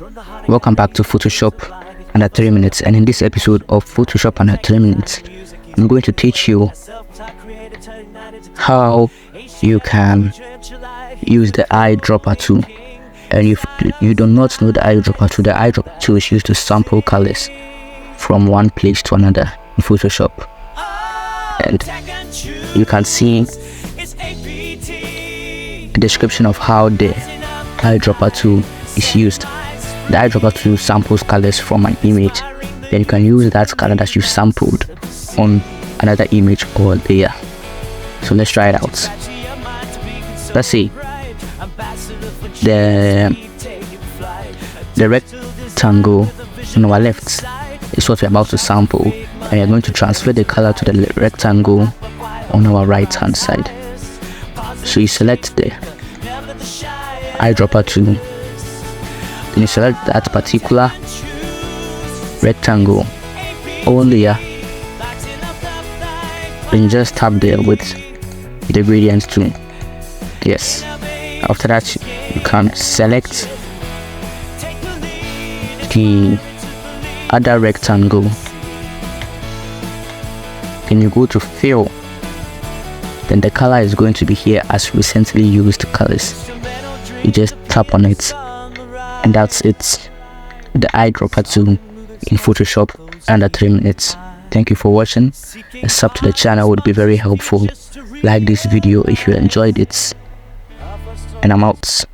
Welcome back to Photoshop under 3 minutes, and in this episode of Photoshop under 3 minutes I'm going to teach you how you can use the eyedropper tool. And if you do not know the eyedropper tool is used to sample colors from one place to another in Photoshop. And you can see a description of how the eyedropper tool is used. The eyedropper tool samples colors from an image, then you can use that color that you sampled on another image or layer. So let's try it out. Let's see the rectangle on our left is what we're about to sample, and we're going to transfer the color to the rectangle on our right hand side. So you select the eyedropper tool, then you select that particular rectangle or layer, then you just tap there with the gradient tool. Yes, after that you can select the other rectangle, then you go to fill, then the color is going to be here as recently used colors. You just tap on it, and that's it. The eyedropper tool in Photoshop under 3 minutes. Thank you for watching. A sub to the channel would be very helpful. Like this video if you enjoyed it, and I'm out.